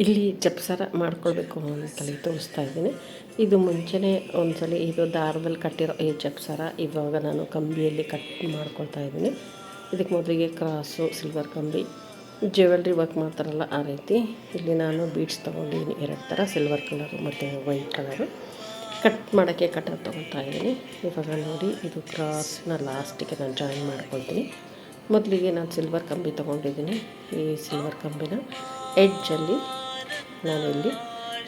ಇಲ್ಲಿ ಜಪ್ಸರ ಮಾಡ್ಕೊಳ್ಬೇಕು ಅಂತೇಳಿ ತೋರಿಸ್ತಾ ಇದ್ದೀನಿ. ಇದು ಮುಂಚೆನೇ ಒಂದ್ಸಲ ಇದು ದಾರದಲ್ಲಿ ಕಟ್ಟಿರೋ ಈ ಜಪ್ಸರ ಇವಾಗ ನಾನು ಕಂಬಿಯಲ್ಲಿ ಕಟ್ ಮಾಡ್ಕೊಳ್ತಾ ಇದ್ದೀನಿ. ಇದಕ್ಕೆ ಮೊದಲಿಗೆ ಕ್ರಾಸು, ಸಿಲ್ವರ್ ಕಂಬಿ, ಜ್ಯುವೆಲ್ರಿ ವರ್ಕ್ ಮಾಡ್ತಾರಲ್ಲ ಆ ರೀತಿ ಇಲ್ಲಿ ನಾನು ಬೀಡ್ಸ್ ತೊಗೊಂಡಿದ್ದೀನಿ 2 ಥರ, ಸಿಲ್ವರ್ ಕಲರು ಮತ್ತು ವೈಟ್ ಕಲರು. ಕಟ್ ಮಾಡೋಕ್ಕೆ ಕಟರ್ ತೊಗೊಳ್ತಾ ಇದ್ದೀನಿ. ಇವಾಗ ನೋಡಿ ಇದು ಕ್ರಾಸ್ನ ಲಾಸ್ಟಿಗೆ ನಾನು ಜಾಯಿನ್ ಮಾಡ್ಕೊಳ್ತೀನಿ. ಮೊದಲಿಗೆ ನಾನು ಸಿಲ್ವರ್ ಕಂಬಿ ತೊಗೊಂಡಿದ್ದೀನಿ. ಈ ಸಿಲ್ವರ್ ಕಂಬಿನ ಎಡ್ಜಲ್ಲಿ ನಾನು ಇಲ್ಲಿ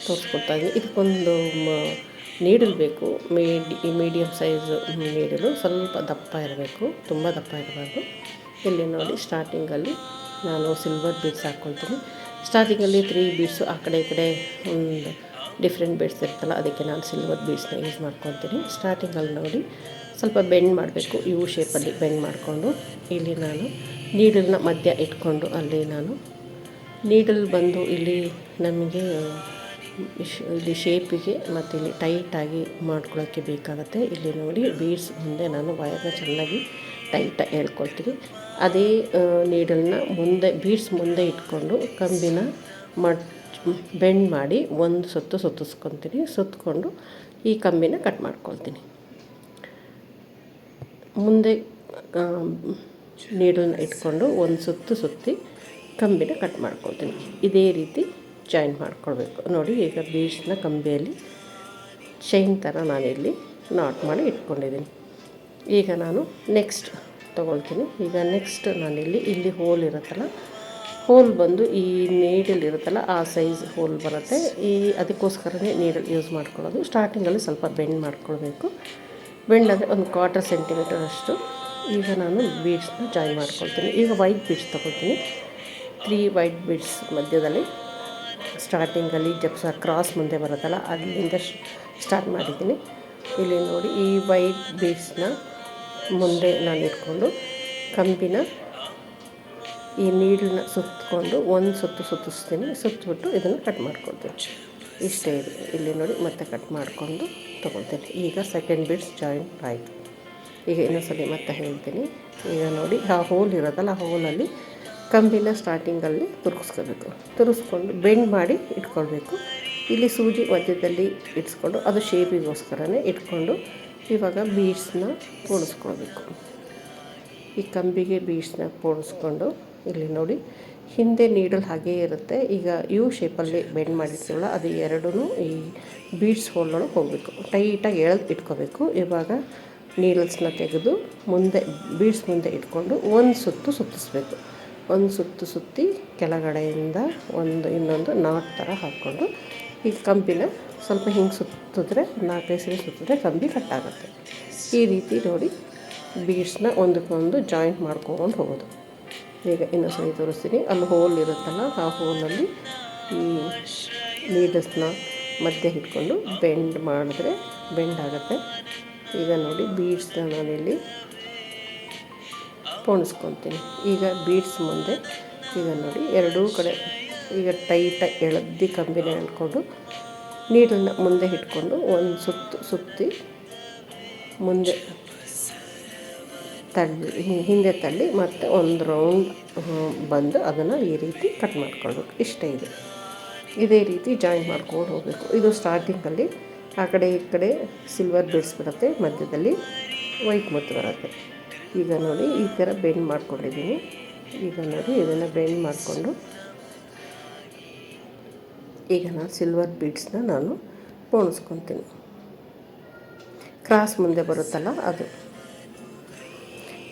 ತೋರಿಸ್ಕೊಡ್ತಾ ಇದ್ದೀನಿ. ಇದಕ್ಕೊಂದು ನೀಡಲ್ ಬೇಕು, ಮೀಡಿಯಮ್ ಸೈಜು ನೀಡಲು, ಸ್ವಲ್ಪ ದಪ್ಪ ಇರಬೇಕು, ತುಂಬ ದಪ್ಪ ಇರಬಾರ್ದು. ಇಲ್ಲಿ ನೋಡಿ ಸ್ಟಾರ್ಟಿಂಗಲ್ಲಿ ನಾನು ಸಿಲ್ವರ್ ಬೀಡ್ಸ್ ಹಾಕ್ಕೊಳ್ತೀನಿ. ಸ್ಟಾರ್ಟಿಂಗಲ್ಲಿ 3 ಬೀಡ್ಸು ಆ ಕಡೆ ಈ ಕಡೆ ಒಂದು ಡಿಫ್ರೆಂಟ್ ಬೀಡ್ಸ್ ಇರ್ತಲ್ಲ, ಅದಕ್ಕೆ ನಾನು ಸಿಲ್ವರ್ ಬೀಡ್ಸ್ನ ಯೂಸ್ ಮಾಡ್ಕೊತೀನಿ. ಸ್ಟಾರ್ಟಿಂಗಲ್ಲಿ ನೋಡಿ ಸ್ವಲ್ಪ ಬೆಂಡ್ ಮಾಡಬೇಕು, ಯು ಶೇಪಲ್ಲಿ ಬೆಂಡ್ ಮಾಡಿಕೊಂಡು ಇಲ್ಲಿ ನಾನು ನೀಡಲ್ನ ಮಧ್ಯ ಇಟ್ಕೊಂಡು ಅಲ್ಲಿ ನಾನು ನೀಡಲ್ ಬಂದು ಇಲ್ಲಿ ನಮಗೆ ಇಲ್ಲಿ ಶೇಪಿಗೆ ಮತ್ತು ಇಲ್ಲಿ ಟೈಟಾಗಿ ಮಾಡ್ಕೊಳ್ಳೋಕ್ಕೆ ಬೇಕಾಗುತ್ತೆ. ಇಲ್ಲಿ ನೋಡಿ ಬೀಡ್ಸ್ ಮುಂದೆ ನಾನು ವಯರ್ನ ಚೆನ್ನಾಗಿ ಟೈಟಾಗಿ ಎಳ್ಕೊಳ್ತೀನಿ. ಅದೇ ನೀಡಲ್ನ ಮುಂದೆ ಬೀಡ್ಸ್ ಮುಂದೆ ಇಟ್ಕೊಂಡು ಕಂಬಿನ ಬೆಂಡ್ ಮಾಡಿ ಒಂದು ಸುತ್ತು ಸುತ್ತಿಸ್ಕೊತೀನಿ. ಸುತ್ತಕೊಂಡು ಈ ಕಂಬಿನ ಕಟ್ ಮಾಡ್ಕೊಳ್ತೀನಿ. ಮುಂದೆ ನೀಡಲ್ನ ಇಟ್ಕೊಂಡು ಒಂದು ಸುತ್ತು ಸುತ್ತಿ ಕಂಬಿನ ಕಟ್ ಮಾಡ್ಕೊಳ್ತೀನಿ. ಇದೇ ರೀತಿ ಜಾಯಿನ್ ಮಾಡ್ಕೊಳ್ಬೇಕು. ನೋಡಿ ಈಗ ಬೀಡ್ಸ್ನ ಕಂಬಿಯಲ್ಲಿ ಚೈನ್ ಥರ ನಾನಿಲ್ಲಿ ನಾಟ್ ಮಾಡಿ ಇಟ್ಕೊಂಡಿದ್ದೀನಿ. ಈಗ ನಾನು ನೆಕ್ಸ್ಟ್ ತೊಗೊಳ್ತೀನಿ. ಈಗ ನೆಕ್ಸ್ಟ್ ಇಲ್ಲಿ ಹೋಲ್ ಇರುತ್ತಲ್ಲ, ಹೋಲ್ ಬಂದು ಈ ನೀಡಲ್ ಇರುತ್ತಲ್ಲ ಆ ಸೈಜ್ ಹೋಲ್ ಬರುತ್ತೆ. ಅದಕ್ಕೋಸ್ಕರನೇ ನೀಡಲ್ ಯೂಸ್ ಮಾಡ್ಕೊಳ್ಳೋದು. ಸ್ಟಾರ್ಟಿಂಗಲ್ಲಿ ಸ್ವಲ್ಪ ಬೆಂಡ್ ಮಾಡ್ಕೊಳ್ಬೇಕು. ಬೆಂಡ್ ಅಂದರೆ ಒಂದು 1/4 ಸೆಂಟಿಮೀಟರ್ ಅಷ್ಟು. ಈಗ ನಾನು ಬೀಡ್ಸ್ನ ಜಾಯಿನ್ ಮಾಡ್ಕೊಳ್ತೀನಿ. ಈಗ ವೈಟ್ ಬೀಡ್ಸ್ ತೊಗೊಳ್ತೀನಿ. 3 ವೈಟ್ ಬೀಡ್ಸ್ ಮಧ್ಯದಲ್ಲಿ ಸ್ಟಾರ್ಟಿಂಗಲ್ಲಿ ಜಪ್ಸ ಕ್ರಾಸ್ ಮುಂದೆ ಬರುತ್ತಲ್ಲ ಅಲ್ಲಿಂದ ಸ್ಟಾರ್ಟ್ ಮಾಡಿದ್ದೀನಿ. ಇಲ್ಲಿ ನೋಡಿ ಈ ವೈಟ್ ಬೀಡ್ಸ್ನ ಮುಂದೆ ನಾನು ಇಟ್ಕೊಂಡು ಕಂಬಿನ ಈ ನೀಡಲ್ನ ಸುತ್ತಕೊಂಡು ಒಂದು ಸುತ್ತು ಸುತ್ತಿಸ್ತೀನಿ. ಸುತ್ತಬಿಟ್ಟು ಇದನ್ನು ಕಟ್ ಮಾಡ್ಕೊಳ್ತೀನಿ. ಇಷ್ಟೇ ಇದೆ. ಇಲ್ಲಿ ನೋಡಿ ಮತ್ತೆ ಕಟ್ ಮಾಡಿಕೊಂಡು ತೊಗೊಳ್ತೀನಿ. ಈಗ ಸೆಕೆಂಡ್ ಬೀಡ್ಸ್ ಜಾಯಿನ್ ಆಯಿತು. ಈಗ ಇನ್ನೊಂದ್ಸಲಿ ಮತ್ತೆ ಹೇಳ್ತೀನಿ. ಈಗ ನೋಡಿ ಆ ಹೋಲ್ ಇರೋದಲ್ಲ, ಆ ಹೋಲಲ್ಲಿ ಕಂಬಿನ ಸ್ಟಾರ್ಟಿಂಗಲ್ಲಿ ತುರುಗಿಸ್ಕೊಂಡು ಬೆಂಡ್ ಮಾಡಿ ಇಟ್ಕೊಳ್ಬೇಕು. ಇಲ್ಲಿ ಸೂಜಿ ಮಧ್ಯದಲ್ಲಿ ಇಟ್ಸ್ಕೊಂಡು ಅದು ಶೇಪಿಗೋಸ್ಕರನೇ ಇಟ್ಕೊಂಡು ಇವಾಗ ಬೀಡ್ಸ್ನ ಪೋಣಿಸ್ಕೊಳ್ಬೇಕು. ಈ ಕಂಬಿಗೆ ಬೀಡ್ಸ್ನ ಪೋಣಿಸ್ಕೊಂಡು ಇಲ್ಲಿ ನೋಡಿ ಹಿಂದೆ ನೀಡಲ್ ಹಾಗೇ ಇರುತ್ತೆ. ಈಗ ಯು ಶೇಪಲ್ಲಿ ಬೆಂಡ್ ಮಾಡಿರ್ತೀವಲ್ಲ ಅದು ಎರಡೂ ಈ ಬೀಡ್ಸ್ ಹೋಲೊಳಗೆ ಹೋಗಬೇಕು. ಟೈಟಾಗಿ ಎಳೆದು ಇಟ್ಕೋಬೇಕು. ಇವಾಗ ನೀಡಲ್ಸ್ನ ತೆಗೆದು ಮುಂದೆ ಬೀಡ್ಸ್ ಮುಂದೆ ಇಟ್ಕೊಂಡು ಒಂದು ಸುತ್ತು ಸುತ್ತಿಸ್ಬೇಕು. ಒಂದು ಸುತ್ತು ಸುತ್ತಿ ಕೆಳಗಡೆಯಿಂದ ಇನ್ನೊಂದು ನಾಟ್ ಥರ ಹಾಕ್ಕೊಂಡು ಈ ಕಂಬಿನ ಸ್ವಲ್ಪ ಹಿಂಗೆ ಸುತ್ತಿದ್ರೆ 4-5 ಸರಿ ಸುತ್ತಿದ್ರೆ ಕಂಬಿ ಕಟ್ಟಾಗುತ್ತೆ. ಈ ರೀತಿ ನೋಡಿ ಬೀಡ್ಸ್ನ ಒಂದಕ್ಕೊಂದು ಜಾಯಿಂಟ್ ಮಾಡ್ಕೊಂಡು ಹೋಗೋದು. ಈಗ ಇನ್ನೊಂದ್ಸರಿ ತೋರಿಸ್ತೀನಿ. ಅಲ್ಲಿ ಹೋಲ್ ಇರುತ್ತಲ್ಲ ಆ ಹೋಲಲ್ಲಿ ಈ ನೀಡಲ್ಸ್ನ ಮಧ್ಯೆ ಇಟ್ಕೊಂಡು ಬೆಂಡ್ ಮಾಡಿದ್ರೆ ಬೆಂಡ್ ಆಗುತ್ತೆ. ಈಗ ನೋಡಿ ಬೀಡ್ಸ್ನ ನಾನಿಲ್ಲಿ ಪೋಣಿಸ್ಕೊತೀನಿ. ಈಗ ಬೀಡ್ಸ್ ಮುಂದೆ ಈಗ ನೋಡಿ ಎರಡೂ ಕಡೆ ಈಗ ಟೈಟಾಗಿ ಎಳೆದು ಕಂಬಿನ ಎಳ್ಕೊಂಡು ನೀಡಲ್ನ ಮುಂದೆ ಇಟ್ಕೊಂಡು ಒಂದು ಸುತ್ತು ಸುತ್ತಿ ಮುಂದೆ ಹಿಂದೆ ತಳ್ಳಿ ಮತ್ತು ಒಂದು ರೌಂಡ್ ಬಂದು ಅದನ್ನು ಈ ರೀತಿ ಕಟ್ ಮಾಡ್ಕೊಳ್ಬೇಕು. ಇಷ್ಟೇ ಇದೆ. ಇದೇ ರೀತಿ ಜಾಯಿನ್ ಮಾಡ್ಕೊಂಡು ಹೋಗಬೇಕು. ಇದು ಸ್ಟಾರ್ಟಿಂಗಲ್ಲಿ ಆ ಕಡೆ ಈ ಕಡೆ ಸಿಲ್ವರ್ ಬೀಡ್ಸ್ ಬರುತ್ತೆ, ಮಧ್ಯದಲ್ಲಿ ವೈಟ್ ಮುತ್ತು ಬರುತ್ತೆ. ಈಗ ನೋಡಿ ಈ ಥರ ಬೆಂಡ್ ಮಾಡ್ಕೊಂಡಿದ್ದೀನಿ. ಈಗ ನೋಡಿ ಇದನ್ನು ಬೆಂಡ್ ಮಾಡಿಕೊಂಡು ಈಗ ನಾನು ಸಿಲ್ವರ್ ಬೀಡ್ಸ್ನ ನಾನು ಪೋಣಿಸ್ಕೊತೀನಿ. ಕ್ರಾಸ್ ಮುಂದೆ ಬರುತ್ತಲ್ಲ ಅದು.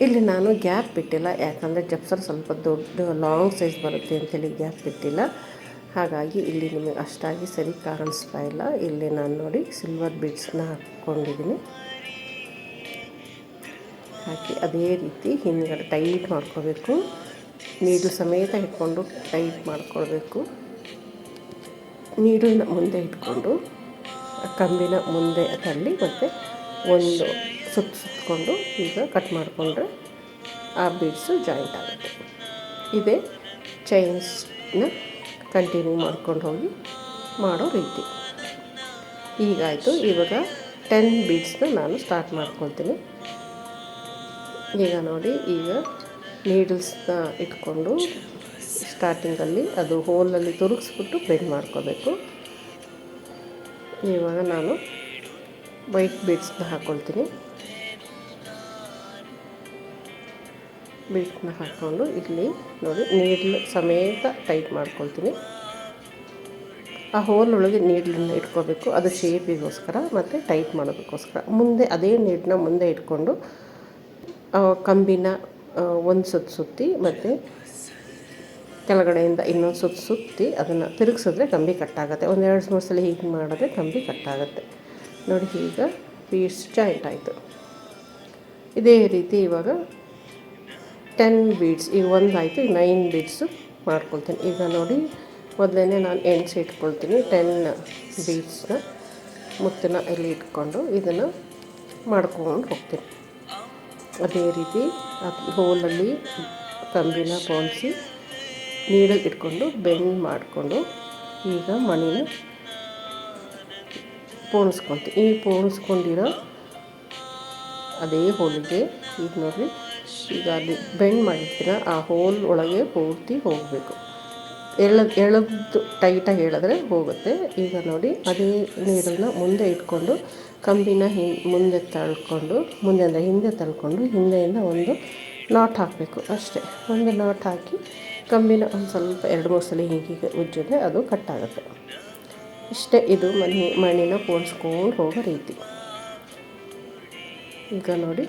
ಇಲ್ಲಿ ನಾನು ಗ್ಯಾಪ್ ಬಿಟ್ಟಿಲ್ಲ, ಯಾಕಂದರೆ ಜಪ್ಸರ್ ಸ್ವಲ್ಪ ದೊಡ್ಡ ಲಾಂಗ್ ಸೈಜ್ ಬರುತ್ತೆ ಅಂಥೇಳಿ ಗ್ಯಾಪ್ ಬಿಟ್ಟಿಲ್ಲ. ಹಾಗಾಗಿ ಇಲ್ಲಿ ನಿಮಗೆ ಅಷ್ಟಾಗಿ ಸರಿ ಕಾಣಿಸ್ತಾ ಇಲ್ಲ. ಇಲ್ಲಿ ನಾನು ನೋಡಿ ಸಿಲ್ವರ್ ಬೀಡ್ಸ್ನ ಹಾಕ್ಕೊಂಡಿದ್ದೀನಿ. ಹಾಕಿ ಅದೇ ರೀತಿ ಹಿಂದ್ಗಡೆ ಟೈಟ್ ಮಾಡ್ಕೋಬೇಕು. ನೀಡಲ್ ಸಮೇತ ಇಟ್ಕೊಂಡು ಟೈಟ್ ಮಾಡ್ಕೊಳ್ಬೇಕು. ನೀಡಲ್ನ ಮುಂದೆ ಇಟ್ಕೊಂಡು ಕಂಬಿನ ಮುಂದೆ ತಳ್ಳಿ ಮತ್ತು ಒಂದು ಸುತ್ತಕೊಂಡು ಈಗ ಕಟ್ ಮಾಡಿಕೊಂಡ್ರೆ ಆ ಬೀಡ್ಸು ಜಾಯಿಂಟ್ ಆಗುತ್ತೆ. ಇದೇ ಚೈನ್ಸ್ನ ಕಂಟಿನ್ಯೂ ಮಾಡ್ಕೊಂಡು ಹೋಗಿ ಮಾಡೋ ರೀತಿ. ಈಗಾಯಿತು. ಇವಾಗ 10 ಬೀಡ್ಸ್ನ ನಾನು ಸ್ಟಾರ್ಟ್ ಮಾಡ್ಕೊಳ್ತೀನಿ. ಈಗ ನೋಡಿ ಈಗ ನೀಡಲ್ಸ್ನ ಇಟ್ಕೊಂಡು ಸ್ಟಾರ್ಟಿಂಗಲ್ಲಿ ಅದು ಹೋಲಲ್ಲಿ ತುರುಗಿಸ್ಬಿಟ್ಟು ಬೆಂಡ್ ಮಾಡ್ಕೋಬೇಕು. ಇವಾಗ ನಾನು ವೈಟ್ ಬೀಡ್ಸ್ನ ಹಾಕ್ಕೊಳ್ತೀನಿ. ಬೀಡ್ಸ್ನ ಹಾಕ್ಕೊಂಡು ಇಲ್ಲಿ ನೋಡಿ ನೀಡ್ಲ್ ಸಮೇತ ಟೈಟ್ ಮಾಡ್ಕೊಳ್ತೀನಿ. ಆ ಹೋಲೊಳಗೆ ನೀಡ್ಲನ್ನು ಇಟ್ಕೋಬೇಕು, ಅದು ಶೇಪಿಗೋಸ್ಕರ ಮತ್ತು ಟೈಟ್ ಮಾಡೋದಕ್ಕೋಸ್ಕರ. ಮುಂದೆ ಅದೇ ನೀಡನ್ನ ಮುಂದೆ ಇಟ್ಕೊಂಡು ಕಂಬಿನ ಒಂದು ಸುತ್ತಿ ಮತ್ತು ಕೆಳಗಡೆಯಿಂದ ಇನ್ನೊಂದು ಸುತ್ತಿ ಅದನ್ನು ತಿರುಗಿಸಿದ್ರೆ ಕಂಬಿ ಕಟ್ಟಾಗುತ್ತೆ. ಒಂದು 2-3 ಸಲ ಹೀಗೆ ಮಾಡಿದ್ರೆ ಕಂಬಿ ಕಟ್ಟಾಗುತ್ತೆ. ನೋಡಿ ಈಗ ಬೀಡ್ಸ್ ಜಾಯಿಂಟ್ ಆಯಿತು. ಇದೇ ರೀತಿ ಇವಾಗ 10 ಬೀಡ್ಸ್, ಈಗ ಒಂದಾಯಿತು, ಈಗ 9 ಬೀಡ್ಸು ಮಾಡ್ಕೊಳ್ತೀನಿ. ಈಗ ನೋಡಿ ಮೊದಲೇ ನಾನು ಎಣ್ಸಿ ಇಟ್ಕೊಳ್ತೀನಿ. 10 ಬೀಡ್ಸ್ನ ಮುತ್ತನ್ನ ಇಲ್ಲಿ ಇಟ್ಕೊಂಡು ಇದನ್ನು ಮಾಡ್ಕೊಂಡು ಹೋಗ್ತೀನಿ. ಅದೇ ರೀತಿ ಹೋಲಲ್ಲಿ ಕಂಬಿನ ಪೋಣಿಸಿ ನೀಡಲ್ಲಿ ಇಟ್ಕೊಂಡು ಬೆಂಡ್ ಮಾಡಿಕೊಂಡು ಈಗ ಮಣಿನ ಪೋಣಿಸ್ಕೊಳ್ತೀನಿ. ಈ ಪೋಣಿಸ್ಕೊಂಡಿರೋ ಅದೇ ಹೋಲಿಗೆ ಈಗ ನೋಡಿರಿ, ಈಗ ಅಲ್ಲಿ ಬೆಂಡ್ ಮಾಡಿರ್ತೀರ ಆ ಹೋಲ್ ಒಳಗೆ ಪೂರ್ತಿ ಹೋಗಬೇಕು. ಎಳೆದು ಟೈಟಾಗಿ ಎಳೆದ್ರೆ ಹೋಗುತ್ತೆ. ಈಗ ನೋಡಿ ಅದೇ ನೀಡನ್ನು ಮುಂದೆ ಇಟ್ಕೊಂಡು ಕಂಬಿನ ಮುಂದೆ ತಳ್ಕೊಂಡು, ಮುಂದೆ ಅಂದರೆ ಹಿಂದೆ ತಳ್ಕೊಂಡು ಹಿಂದೆಯಿಂದ ಒಂದು ನಾಟ್ ಹಾಕಬೇಕು ಅಷ್ಟೇ. ಒಂದು ನಾಟ್ ಹಾಕಿ ಕಂಬಿನ ಒಂದು ಸ್ವಲ್ಪ 2-3 ಸಲ ಹೀಗೆ ಉಜ್ಜಿದ್ರೆ ಅದು ಕಟ್ಟಾಗುತ್ತೆ. ಇಷ್ಟೇ ಇದು ಮಣಿನ ಪೋಣಿಸ್ಕೊಂಡು ಹೋಗೋ ರೀತಿ. ಈಗ ನೋಡಿ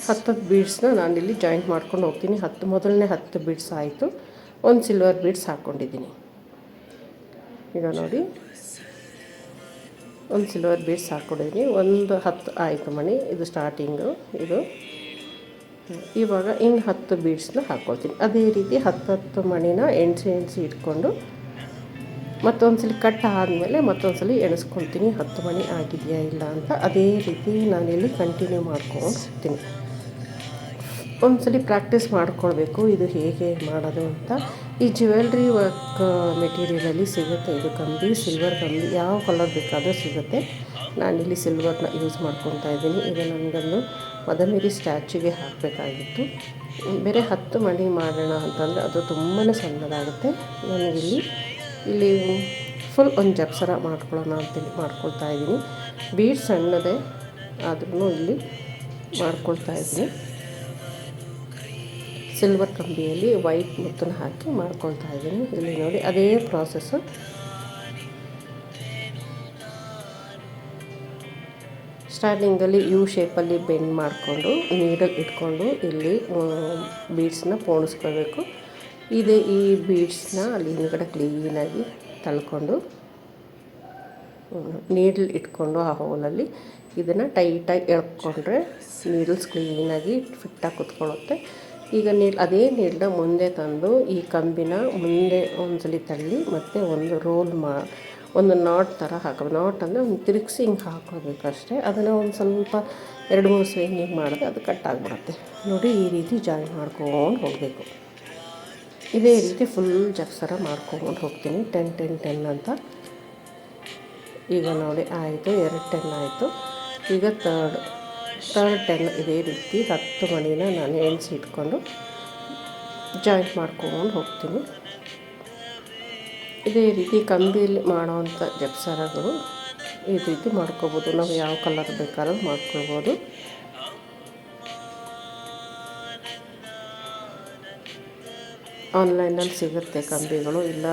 10 ಬೀಡ್ಸ್ನ ನಾನಿಲ್ಲಿ ಜಾಯಿಂಟ್ ಮಾಡ್ಕೊಂಡು ಹೋಗ್ತೀನಿ. ಮೊದಲನೇ 10 ಬೀಡ್ಸ್ ಆಯಿತು. ಒಂದು ಸಿಲ್ವರ್ ಬೀಡ್ಸ್ ಹಾಕ್ಕೊಂಡಿದ್ದೀನಿ. ಈಗ ನೋಡಿ ಒಂದು ಸಿಲ್ವರ್ ಬೀಡ್ಸ್ ಹಾಕ್ಕೊಂಡಿದ್ದೀನಿ. ಒಂದು 10 ಆಯಿತು ಮಣಿ, ಇದು ಸ್ಟಾರ್ಟಿಂಗು ಇದು. ಇವಾಗ ಇನ್ನು 10 ಬೀಡ್ಸ್ನ ಹಾಕ್ಕೊಳ್ತೀನಿ. ಅದೇ ರೀತಿ 10 ಮಣಿನ ಎಣ್ಸಿ ಇಟ್ಕೊಂಡು ಮತ್ತೊಂದು ಸಲ ಕಟ್ ಆದಮೇಲೆ ಮತ್ತೊಂದು ಸಲ ಎಣಿಸ್ಕೊಳ್ತೀನಿ 10 ಮಣಿ ಆಗಿದೆಯಾ ಇಲ್ಲ ಅಂತ. ಅದೇ ರೀತಿ ನಾನಿಲ್ಲಿ ಕಂಟಿನ್ಯೂ ಮಾಡ್ಕೊಂಡು ಹೋಗ್ತೀನಿ. ಒಂದ್ಸಲಿ ಪ್ರಾಕ್ಟೀಸ್ ಮಾಡ್ಕೊಳ್ಬೇಕು ಇದು ಹೇಗೆ ಮಾಡೋದು ಅಂತ. ಈ ಜ್ಯುವೆಲ್ರಿ ವರ್ಕ್ ಮೆಟೀರಿಯಲಲ್ಲಿ ಸಿಗುತ್ತೆ ಇದು ಕಂಬಿ, ಸಿಲ್ವರ್ ಕಂಬಿ, ಯಾವ ಕಲರ್ ಬೇಕಾದರೂ ಸಿಗುತ್ತೆ. ನಾನಿಲ್ಲಿ ಸಿಲ್ವರ್ನ ಯೂಸ್ ಮಾಡ್ಕೊತಾ ಇದ್ದೀನಿ. ಇದು ನನಗೊಂದು ಮದಮೇರಿ ಸ್ಟ್ಯಾಚ್ಯೂಗೆ ಹಾಕಬೇಕಾಗಿತ್ತು. ಬೇರೆ 10 ಮಣಿ ಮಾಡೋಣ ಅಂತಂದರೆ ಅದು ತುಂಬಾ ಸಣ್ಣದಾಗುತ್ತೆ. ಇಲ್ಲಿ ಫುಲ್ ಒಂದು ಜಪ್ಸರ ಮಾಡ್ಕೊಳ್ಳೋಣ ಅಂತೇಳಿ ಮಾಡ್ಕೊಳ್ತಾ ಇದ್ದೀನಿ. ಬೀಡ್ ಸಣ್ಣದೇ ಆದ್ರೂ ಇಲ್ಲಿ ಮಾಡ್ಕೊಳ್ತಾ ಇದ್ದೀನಿ. ಸಿಲ್ವರ್ ಕಂಬಿಯಲ್ಲಿ ವೈಟ್ ಮುತ್ತನ್ನು ಹಾಕಿ ಮಾಡ್ಕೊಳ್ತಾ ಇದ್ದೀನಿ. ಇಲ್ಲಿ ನೋಡಿ ಅದೇ ಪ್ರಾಸೆಸ್ಸು. ಸ್ಟಾರ್ಟಿಂಗಲ್ಲಿ ಯು ಶೇಪಲ್ಲಿ ಬೆಂಡ್ ಮಾಡಿಕೊಂಡು ನೀಡಲ್ಲಿ ಇಟ್ಕೊಂಡು ಇಲ್ಲಿ ಬೀಡ್ಸ್ನ ಪೋಣಿಸ್ಕೋಬೇಕು. ಈ ಬೀಡ್ಸ್ನ ಅಲ್ಲಿ ಹಿಂದ್ಗಡೆ ಕ್ಲೀನಾಗಿ ತಳ್ಕೊಂಡು ನೀಡಲ್ ಇಟ್ಕೊಂಡು ಆ ಹೋಲಲ್ಲಿ ಇದನ್ನು ಟೈಟಾಗಿ ಎಳ್ಕೊಂಡ್ರೆ ನೀಡಲ್ಸ್ ಕ್ಲೀನಾಗಿ ಫಿಟ್ಟಾಗಿ ಕುತ್ಕೊಳ್ಳುತ್ತೆ. ಈಗ ಅದೇ ನೀಡನ್ನ ಮುಂದೆ ತಂದು ಈ ಕಂಬಿನ ಮುಂದೆ ಒಂದ್ಸಲಿ ತಳ್ಳಿ ಮತ್ತು ಒಂದು ಒಂದು ನಾಟ್ ಥರ ಹಾಕಬೇಕು. ನಾಟ್ ಅಂದರೆ ಒಂದು ತಿರುಗಿಸಿ ಹಿಂಗೆ ಹಾಕೋಬೇಕು ಅಷ್ಟೇ. ಅದನ್ನು ಒಂದು ಸ್ವಲ್ಪ 2-3 ಸಲ ಹಿಂಗೆ ಮಾಡಿದ್ರೆ ಅದು ಕಟ್ಟಾಗಿಬಿಡುತ್ತೆ. ನೋಡಿ ಈ ರೀತಿ ಜಾಯಿನ್ ಮಾಡ್ಕೊಂಡು ಹೋಗಬೇಕು. ಇದೇ ರೀತಿ ಫುಲ್ ಜಕ್ಸರ ಮಾಡ್ಕೊಂಡು ಹೋಗ್ತೀನಿ. 10 ಅಂತ. ಈಗ ನೋಡಿ ಆಯಿತು, 2 10 ಆಯಿತು. ಈಗ ಥರ್ಡ್ 10 ಇದೇ ರೀತಿ 10 ಮಣಿನ ನಾನು ಎಣ್ಸಿ ಇಟ್ಕೊಂಡು ಜಾಯಿಂಟ್ ಮಾಡ್ಕೊಂಡು ಹೋಗ್ತೀನಿ. ಇದೇ ರೀತಿ ಕಂಬಿಯಲ್ಲಿ ಮಾಡೋವಂಥ ಜಪ್ಸರಗಳು ಈ ರೀತಿ ಮಾಡ್ಕೋಬೋದು. ನಾವು ಯಾವ ಕಲರ್ ಬೇಕಾದ್ರೂ ಮಾಡ್ಕೊಳ್ಬೋದು. ಆನ್ಲೈನಲ್ಲಿ ಸಿಗುತ್ತೆ ಕಂಬಿಗಳು, ಇಲ್ಲ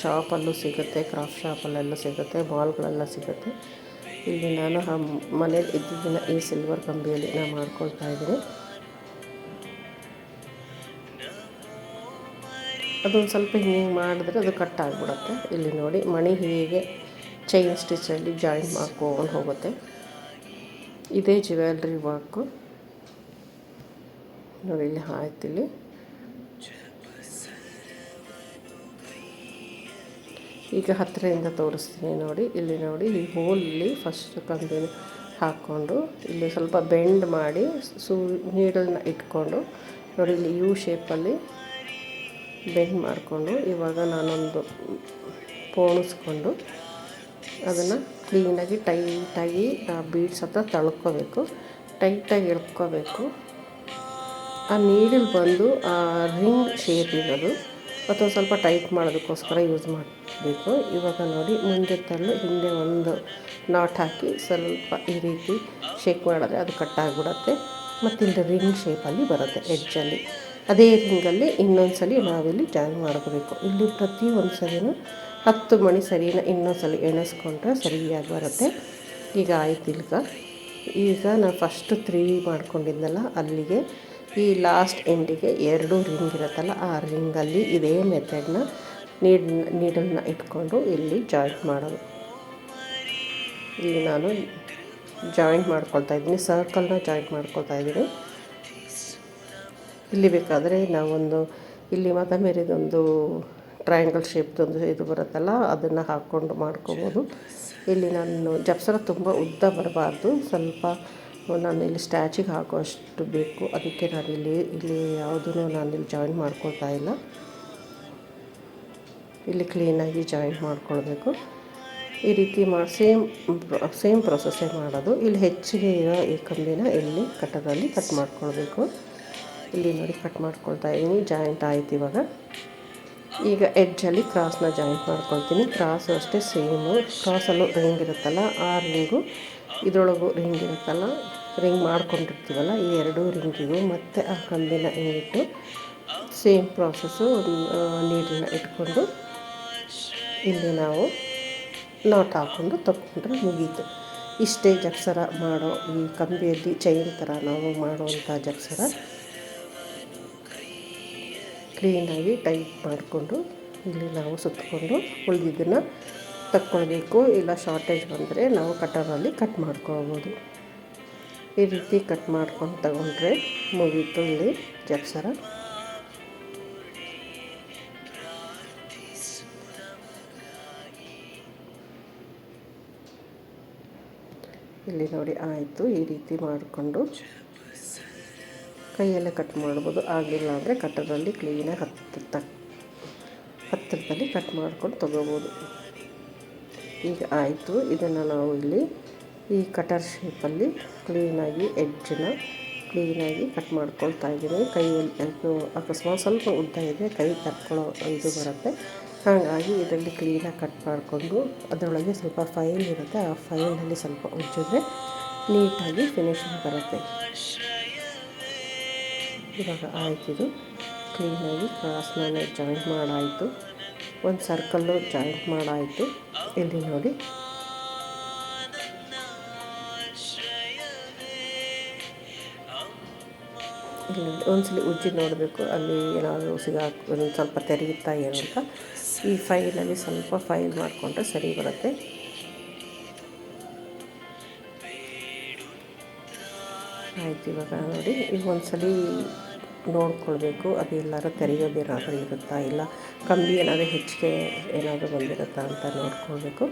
ಶಾಪಲ್ಲೂ ಸಿಗುತ್ತೆ, ಕ್ರಾಫ್ಟ್ ಶಾಪಲ್ಲೆಲ್ಲ ಸಿಗುತ್ತೆ, ಮಾಲ್ಗಳೆಲ್ಲ ಸಿಗುತ್ತೆ. ಇಲ್ಲಿ ನಾನು ಮನೇಲಿ ಇದ್ದಿದ್ದನ್ನು ಈ ಸಿಲ್ವರ್ ಕಂಬಿಯಲ್ಲಿ ನಾನು ಮಾಡ್ಕೊಳ್ತಾ ಇದ್ದೀನಿ. ಅದೊಂದು ಸ್ವಲ್ಪ ಹಿಂಗೆ ಮಾಡಿದ್ರೆ ಅದು ಕಟ್ ಆಗಿಬಿಡುತ್ತೆ. ಇಲ್ಲಿ ನೋಡಿ ಮಣಿ ಹೀಗೆ ಚೈನ್ ಸ್ಟಿಚಲ್ಲಿ ಜಾಯಿಂಟ್ ಮಾಡ್ಕೊಂಡು ಹೋಗುತ್ತೆ. ಇದೇ ಜ್ಯುವೆಲ್ರಿ ವರ್ಕು ನೋಡಿ. ಇಲ್ಲಿ ಆಯ್ತು. ಇಲ್ಲಿ ಈಗ ಹತ್ತಿರದಿಂದ ತೋರಿಸ್ತೀನಿ ನೋಡಿ. ಇಲ್ಲಿ ನೋಡಿ ಈ ಹೋಲಲ್ಲಿ ಫಸ್ಟ್ ಕಂಬಿನ ಹಾಕ್ಕೊಂಡು ಇಲ್ಲಿ ಸ್ವಲ್ಪ ಬೆಂಡ್ ಮಾಡಿ ನೀಡಲ್ನ ಇಟ್ಕೊಂಡು ನೋಡಿ ಇಲ್ಲಿ ಯು ಶೇಪಲ್ಲಿ ಬೆಂಡ್ ಮಾಡಿಕೊಂಡು ಇವಾಗ ನಾನೊಂದು ಪೋಣಿಸ್ಕೊಂಡು ಅದನ್ನು ಕ್ಲೀನಾಗಿ ಟೈಟಾಗಿ ಬೀಡ್ಸ್ ಹತ್ರ ತಳ್ಕೋಬೇಕು. ಟೈಟಾಗಿ ಎಳ್ಕೋಬೇಕು. ಆ ನೀಡಲ್ ಬಂದು ಆ ರಿಂಗ್ ಶೇಪ್ ಇರೋದು ಮತ್ತೊಂದು ಸ್ವಲ್ಪ ಟೈಟ್ ಮಾಡೋದಕ್ಕೋಸ್ಕರ ಯೂಸ್ ಮಾಡಬೇಕು. ಇವಾಗ ನೋಡಿ ಮುಂದೆ ತಳ್ಳಿ ಹಿಂದೆ ಒಂದು ನಾಟ್ ಹಾಕಿ ಸ್ವಲ್ಪ ಈ ರೀತಿ ಶೇಕ್ ಮಾಡಿದ್ರೆ ಅದು ಕಟ್ಟಾಗಿಬಿಡುತ್ತೆ ಮತ್ತು ಇಲ್ಲಿ ರಿಂಗ್ ಶೇಪಲ್ಲಿ ಬರುತ್ತೆ ಎಡ್ಜಲ್ಲಿ. ಅದೇ ರಿಂಗಲ್ಲಿ ಇನ್ನೊಂದು ಸಲ ನಾವಿಲ್ಲಿ ಜಾಯಿನ್ ಮಾಡ್ಕೋಬೇಕು. ಇಲ್ಲಿ ಪ್ರತಿ ಒಂದು ಸರಿನೂ 10 ಮಣಿ ಸರಿನ ಇನ್ನೊಂದು ಸಲ ಎಣಿಸ್ಕೊಂಡ್ರೆ ಸರಿಯಾಗಿ ಬರುತ್ತೆ. ಈಗ ಆಯ್ತು ಈಗ ನಾನು ಫಸ್ಟ್ 3 ಮಾಡ್ಕೊಂಡಿದ್ದೆನಲ್ಲ ಅಲ್ಲಿಗೆ ಈ ಲಾಸ್ಟ್ ಎಂಡಿಗೆ 2 ರಿಂಗ್ ಇರುತ್ತಲ್ಲ ಆ ರಿಂಗಲ್ಲಿ ಇದೇ ಮೆಥಡ್ನ ನೀಡಲ್ನ ಇಟ್ಕೊಂಡು ಇಲ್ಲಿ ಜಾಯಿಂಟ್ ಮಾಡೋದು. ಇಲ್ಲಿ ನಾನು ಜಾಯಿಂಟ್ ಮಾಡ್ಕೊಳ್ತಾ ಇದ್ದೀನಿ, ಸರ್ಕಲ್ನ ಜಾಯಿಂಟ್ ಮಾಡ್ಕೊಳ್ತಾ ಇದ್ದೀನಿ. ಇಲ್ಲಿ ಬೇಕಾದರೆ ನಾವೊಂದು ಇಲ್ಲಿ ಮೇರಿದೊಂದು ಟ್ರಯಾಂಗಲ್ ಶೇಪ್ದೊಂದು ಇದು ಬರುತ್ತಲ್ಲ ಅದನ್ನು ಹಾಕ್ಕೊಂಡು ಮಾಡ್ಕೋಬೋದು. ಇಲ್ಲಿ ನಾನು ಜಪ್ಸರ ತುಂಬ ಉದ್ದ ಬರಬಾರ್ದು, ಸ್ವಲ್ಪ ನಾನು ಇಲ್ಲಿ ಸ್ಟ್ಯಾಚಿಗೆ ಹಾಕೋಷ್ಟು ಬೇಕು. ಅದಕ್ಕೆ ಇಲ್ಲಿ ಯಾವುದೂ ನಾನಿಲ್ಲಿ ಜಾಯಿನ್ ಮಾಡ್ಕೊಳ್ತಾ ಇಲ್ಲ. ಇಲ್ಲಿ ಕ್ಲೀನಾಗಿ ಜಾಯಿಂಟ್ ಮಾಡ್ಕೊಳ್ಬೇಕು. ಈ ರೀತಿ ಸೇಮ್ ಪ್ರೊಸೆಸ್ಸೇ ಮಾಡೋದು. ಇಲ್ಲಿ ಹೆಚ್ಚಿಗೆ ಇರೋ ಈ ಕಂಬಿನ ಇಲ್ಲಿ ಕಟ್ಟರಲ್ಲಿ ಕಟ್ ಮಾಡ್ಕೊಳ್ಬೇಕು. ಇಲ್ಲಿ ನೋಡಿ ಕಟ್ ಮಾಡ್ಕೊಳ್ತಾ ಇದ್ದೀನಿ, ಜಾಯಿಂಟ್ ಆಯ್ತು. ಈಗ ಎಡ್ಜಲ್ಲಿ ಕ್ರಾಸ್ನ ಜಾಯಿಂಟ್ ಮಾಡ್ಕೊಳ್ತೀನಿ. ಕ್ರಾಸು ಅಷ್ಟೇ ಸೇಮು, ಕ್ರಾಸಲ್ಲೂ ರಿಂಗ್ ಇರುತ್ತಲ್ಲ ಆ ರಿಂಗು ಇದರೊಳಗೂ ರಿಂಗ್ ಇರುತ್ತಲ್ಲ, ರಿಂಗ್ ಮಾಡ್ಕೊಂಡಿರ್ತೀವಲ್ಲ ಈ 2 ರಿಂಗಿಗೂ ಮತ್ತು ಆ ಕಂಬಿನ ಹಿಂಗಿಟ್ಟು ಸೇಮ್ ಪ್ರಾಸೆಸ್ಸು ನೀಡನ್ನ ಇಟ್ಕೊಂಡು ಇಲ್ಲಿ ನಾವು ನಾಟ್ ಹಾಕ್ಕೊಂಡು ತಗೊಂಡ್ರೆ ಮುಗೀತು. ಇಷ್ಟೇ ಜಪ್ಸರ ಮಾಡೋ ಈ ಕಂಬಿಯಲ್ಲಿ ಚೈನ್ ಥರ ನಾವು ಮಾಡುವಂಥ ಜಪ್ಸರ. ಕ್ಲೀನಾಗಿ ಟೈಟ್ ಮಾಡಿಕೊಂಡು ಇಲ್ಲಿ ನಾವು ಸುತ್ತಕೊಂಡು ಉಳಿದಿದ್ದನ್ನು ತಕ್ಕೊಳ್ಬೇಕು. ಇಲ್ಲ ಶಾರ್ಟೇಜ್ ಬಂದರೆ ನಾವು ಕಟರಲ್ಲಿ ಕಟ್ ಮಾಡ್ಕೊಳ್ಬೋದು. ಈ ರೀತಿ ಕಟ್ ಮಾಡ್ಕೊಂಡು ತಗೊಂಡ್ರೆ ಮುಗೀತು ಇಲ್ಲಿ ಜಪ್ಸರ. ಇಲ್ಲಿ ನೋಡಿ ಆಯಿತು. ಈ ರೀತಿ ಮಾಡಿಕೊಂಡು ಕೈಯಲ್ಲೇ ಕಟ್ ಮಾಡ್ಬೋದು, ಆಗಲಿಲ್ಲ ಅಂದರೆ ಕಟ್ಟರಲ್ಲಿ ಕ್ಲೀನಾಗಿ ಹತ್ತಿರದಲ್ಲಿ ಕಟ್ ಮಾಡ್ಕೊಂಡು ತೊಗೋಬೋದು. ಈಗ ಆಯಿತು. ಇದನ್ನು ನಾವು ಇಲ್ಲಿ ಈ ಕಟರ್ ಶೇಪಲ್ಲಿ ಕ್ಲೀನಾಗಿ ಎಡ್ಜನ್ನ ಕ್ಲೀನಾಗಿ ಕಟ್ ಮಾಡ್ಕೊಳ್ತಾ ಇದ್ದೀನಿ. ಕೈಯಲ್ಲಿ ಅಕಸ್ಮಾತ್ ಸ್ವಲ್ಪ ಉದ್ದ ಇದೆ ಕೈ ತಕ್ಕೊಳ್ಳೋ ಇದು ಬರುತ್ತೆ, ಹಾಗಾಗಿ ಇದರಲ್ಲಿ ಕ್ಲೀನಾಗಿ ಕಟ್ ಮಾಡಿಕೊಂಡು ಅದರೊಳಗೆ ಸ್ವಲ್ಪ ಫೈಲ್ ಇರುತ್ತೆ, ಆ ಫೈಲಲ್ಲಿ ಸ್ವಲ್ಪ ಉಜ್ಜಿದ್ರೆ ನೀಟಾಗಿ ಫಿನಿಶಿಂಗ್ ಬರುತ್ತೆ. ಇವಾಗ ಆಯ್ತಿದು ಕ್ಲೀನಾಗಿ ಕ್ರಾಸ್ನ ಜಾಯಿಂಟ್ ಮಾಡಾಯಿತು, ಒಂದು ಸರ್ಕಲ್ಲು ಜಾಯಿಂಟ್ ಮಾಡಾಯಿತು. ಇಲ್ಲಿ ನೋಡಿ ಇಲ್ಲಿ ಒಂದ್ಸಲಿ ಉಜ್ಜಿ ನೋಡಬೇಕು, ಅಲ್ಲಿ ಏನಾದರೂ ಒಂದು ಸ್ವಲ್ಪ ತೆರೆಯುತ್ತಾ ಏನು ಅಂತ. ಈ ಫೈಲಲ್ಲಿ ಸ್ವಲ್ಪ ಫೈಲ್ ಮಾಡಿಕೊಂಡ್ರೆ ಸರಿ ಬರುತ್ತೆ. ಆಯ್ತು. ಇವಾಗ ನೋಡಿ ಈಗ ಒಂದ್ಸಲಿ ನೋಡ್ಕೊಳ್ಬೇಕು, ಅದು ಎಲ್ಲರೂ ತೆರೆಯೋದೇನಾದರೂ ಇರುತ್ತಾ, ಇಲ್ಲ ಕಂಬಿ ಏನಾದರೂ ಹೆಚ್ಚಿಗೆ ಏನಾದರೂ ಬಂದಿರುತ್ತಾ ಅಂತ ನೋಡ್ಕೊಳ್ಬೇಕು.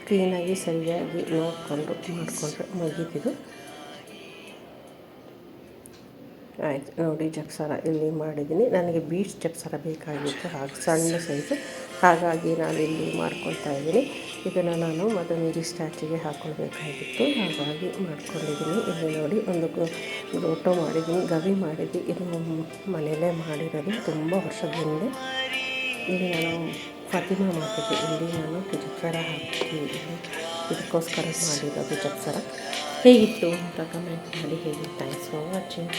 ಕ್ಲೀನಾಗಿ ಸರಿಯಾಗಿ ನೋಡಿಕೊಂಡು ಮಾಡಿಕೊಂಡ್ರೆ ಮುಗೀತಿದು. ಆಯಿತು ನೋಡಿ, ಜಪ್ಸರ ಇಲ್ಲಿ ಮಾಡಿದ್ದೀನಿ. ನನಗೆ ಬೀಡ್ಸ್ ಜಪ್ಸರ ಬೇಕಾಗಿತ್ತು, ಹಾಗೆ ಸಣ್ಣ ಸೈಜು, ಹಾಗಾಗಿ ನಾನು ಇಲ್ಲಿ ಮಾಡ್ಕೊಳ್ತಾ ಇದ್ದೀನಿ. ಇದನ್ನು ನಾನು ಮದುವೆ ಸ್ಟ್ಯಾಚಿಗೆ ಹಾಕ್ಕೊಳ್ಬೇಕಾಗಿತ್ತು, ಹಾಗಾಗಿ ಮಾಡ್ಕೊಂಡಿದ್ದೀನಿ. ಇಲ್ಲಿ ನೋಡಿ ಒಂದು ಲೋಟೋ ಮಾಡಿದ್ದೀನಿ, ಗವಿ ಮಾಡಿದ್ದು. ಇದು ಮನೆಯಲ್ಲೇ ಮಾಡಿರೋದು, ತುಂಬ ವರ್ಷದ ಹಿಂದೆ. ಇಲ್ಲಿ ನಾನು ಫಾತಿಮಾ ಮಾಡ್ತಿದ್ದೆ, ಇಲ್ಲಿ ನಾನು ಜಪ್ಸರ ಹಾಕಿ ಇದಕ್ಕೋಸ್ಕರ ಮಾಡಿರೋದು ಜಪ್ಸರ. ಹೇಗಿತ್ತು ಅಂತ ಕಮೆಂಟ್ ಮಾಡಿ ಹೇಳಿ. Thanks for watching.